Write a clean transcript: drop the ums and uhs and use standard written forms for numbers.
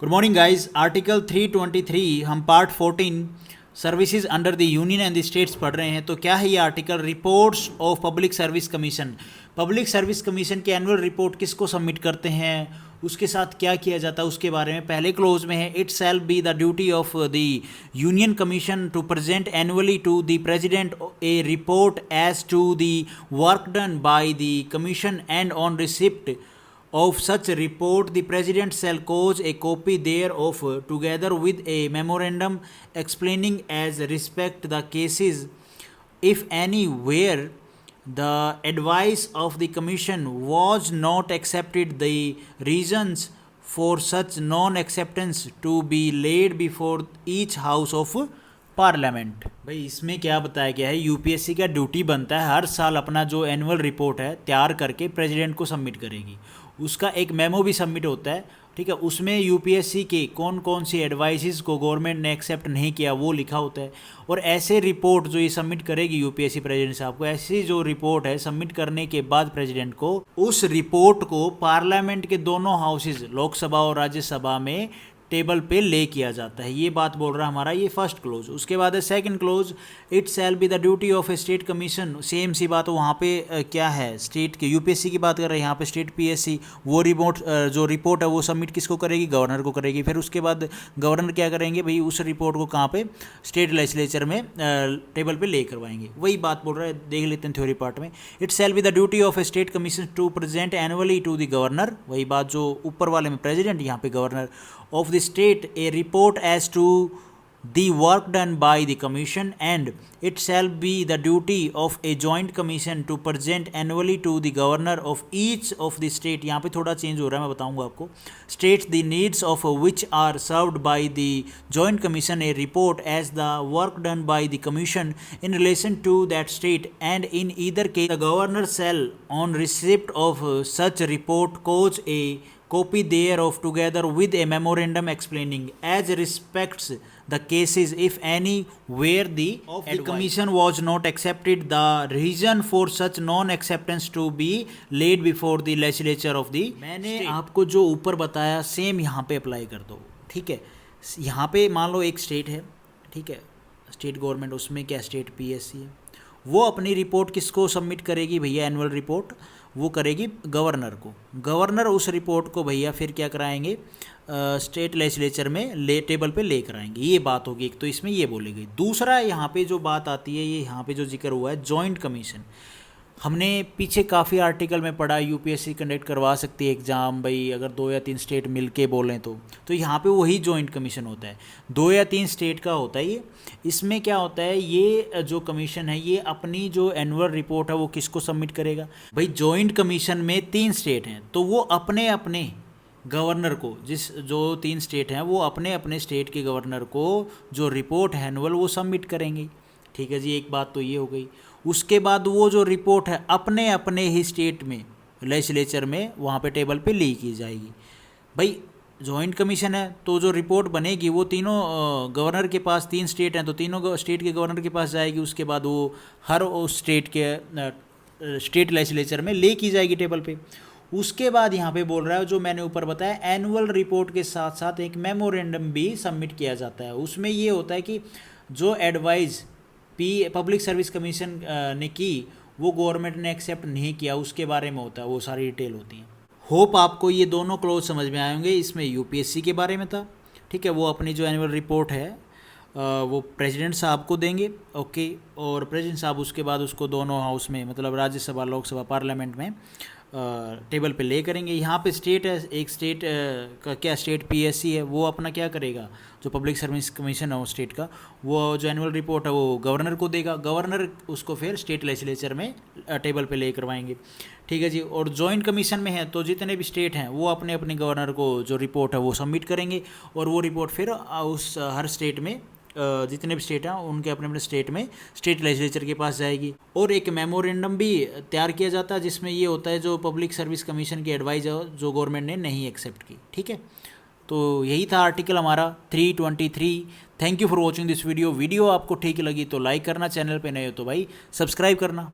Good morning guys. Article 323 हम part 14 services under the union and the states पढ़ रहे हैं। तो क्या है ये article? Reports of public service commission. Public service commission की एनुअल रिपोर्ट किसको सबमिट करते हैं, उसके साथ क्या किया जाता है उसके बारे में पहले क्लोज में है। It shall be the duty of the union commission to present annually to the president a report as to the work done by the commission and on receipt of such report the president shall cause a copy thereof together with a memorandum explaining as respect the cases if any where the advice of the commission was not accepted, the reasons for such non acceptance to be laid before each house of parliament. भाई इसमें क्या बताया गया है, UPSC का duty बनता है हर साल अपना जो एनुअल रिपोर्ट है तैयार करके प्रेसिडेंट को सबमिट करेगी। उसका एक मेमो भी सबमिट होता है, ठीक है। उसमें यूपीएससी के कौन कौन सी एडवाइसेस को गवर्नमेंट ने एक्सेप्ट नहीं किया वो लिखा होता है। और ऐसे रिपोर्ट जो ये सबमिट करेगी यूपीएससी प्रेसिडेंट साहब को, ऐसी जो रिपोर्ट है सबमिट करने के बाद प्रेसिडेंट को उस रिपोर्ट को पार्लियामेंट के दोनों हाउसेज लोकसभा और राज्यसभा में टेबल पे ले किया जाता है। ये बात बोल रहा है हमारा ये फर्स्ट क्लोज। उसके बाद है second clause, it shall be the duty of a state commission. Same सी बात वहाँ पे क्या है, स्टेट के यूपीएससी की बात कर रहे हैं, यहाँ पे स्टेट पीएससी वो जो रिपोर्ट है वो सबमिट किसको करेगी, गवर्नर को करेगी। फिर उसके बाद गवर्नर क्या करेंगे भाई, उस रिपोर्ट को कहाँ पे, स्टेट लेजिस्लेचर में टेबल पर ले करवाएंगे। वही बात बोल रहा है, देख लेते हैं थ्योरी पार्ट में। It shall be the duty of a state commission to present annually to the governor, वही बात जो ऊपर वाले में प्रेजिडेंट यहाँ पे governor of the state a report as to the work done by the commission, and it shall be the duty of a joint commission to present annually to the governor of each of the state। यहाँ पे थोड़ा change हो रहा है, मैं बताऊंगा आपको। states the needs of which are served by the joint commission a report as the work done by the commission in relation to that state, and in either case the governor shall on receipt of such report cause a copy thereof together with a memorandum explaining as respects the cases if any where the commission was not accepted, the reason for such non acceptance to be laid before the legislature of the मैंने आपको जो ऊपर बताया same यहाँ पे apply कर दो, ठीक है। यहाँ पे मान लो एक स्टेट है, ठीक है, स्टेट गवर्नमेंट, उसमें क्या स्टेट पीएससी है, वो अपनी रिपोर्ट किसको सबमिट करेगी भैया, एनुअल रिपोर्ट वो करेगी गवर्नर को। गवर्नर उस रिपोर्ट को भैया फिर क्या कराएंगे, स्टेट लेजिस्लेचर में टेबल पे ले कराएंगे। ये बात होगी एक, तो इसमें ये बोली गई। दूसरा यहाँ पे जो बात आती है, ये यहाँ पे जो जिक्र हुआ है जॉइंट कमीशन, हमने पीछे काफ़ी आर्टिकल में पढ़ा यूपीएससी कंडक्ट करवा सकती है एग्ज़ाम भाई अगर 2 या 3 स्टेट मिलके बोलें तो यहाँ पे वही जॉइंट कमीशन होता है, 2 या 3 स्टेट का होता है ये। इसमें क्या होता है, ये जो कमीशन है ये अपनी जो एनुअल रिपोर्ट है वो किसको सबमिट करेगा भाई, जॉइंट कमीशन में 3 स्टेट हैं तो वो अपने अपने गवर्नर को, जो 3 स्टेट हैं वो अपने अपने स्टेट के गवर्नर को जो रिपोर्ट है एनुअल वो सबमिट करेंगे, ठीक है जी। एक बात तो ये हो गई। उसके बाद वो जो रिपोर्ट है अपने अपने ही स्टेट में लेजिस्लेचर में वहाँ पे टेबल पे ली की जाएगी। भाई जॉइंट कमीशन है तो जो रिपोर्ट बनेगी वो तीनों गवर्नर के पास, 3 स्टेट हैं तो तीनों स्टेट के गवर्नर के पास जाएगी। उसके बाद वो हर उस स्टेट के स्टेट लेजिस्लेचर में ले की जाएगी टेबल पे। उसके बाद यहाँ पे बोल रहा है जो मैंने ऊपर बताया, एनुअल रिपोर्ट के साथ साथ एक मेमोरेंडम भी सबमिट किया जाता है। उसमें ये होता है कि जो एडवाइस पब्लिक सर्विस कमीशन ने की वो गवर्नमेंट ने एक्सेप्ट नहीं किया, उसके बारे में होता है, वो सारी डिटेल होती है। होप आपको ये दोनों क्लोज समझ में आए होंगे। इसमें यूपीएससी के बारे में था, ठीक है, वो अपनी जो एनुअल रिपोर्ट है वो प्रेसिडेंट साहब को देंगे, ओके, और प्रेसिडेंट साहब उसके बाद उसको दोनों हाउस में मतलब राज्यसभा लोकसभा पार्लियामेंट में टेबल पे ले करेंगे। यहाँ पे स्टेट है, एक स्टेट का क्या स्टेट पीएससी है वो अपना क्या करेगा, जो पब्लिक सर्विस कमीशन है वो स्टेट का, वो जो एनुअल रिपोर्ट है वो गवर्नर को देगा, गवर्नर उसको फिर स्टेट लेजिस्लेचर में टेबल पे ले करवाएंगे, ठीक है जी। और जॉइंट कमीशन में है तो जितने भी स्टेट हैं वो अपने अपने गवर्नर को जो रिपोर्ट है वो सबमिट करेंगे, और वो रिपोर्ट फिर उस हर स्टेट में जितने भी स्टेट हैं उनके अपने अपने स्टेट में स्टेट लेजिस्लेचर के पास जाएगी। और एक मेमोरेंडम भी तैयार किया जाता है जिसमें ये होता है जो पब्लिक सर्विस कमीशन की एडवाइस है जो गवर्नमेंट ने नहीं एक्सेप्ट की, ठीक है। तो यही था आर्टिकल हमारा 323। Thank you for watching this video. Video आपको ठीक लगी तो लाइक करना, चैनल पे नए हो तो भाई सब्सक्राइब करना।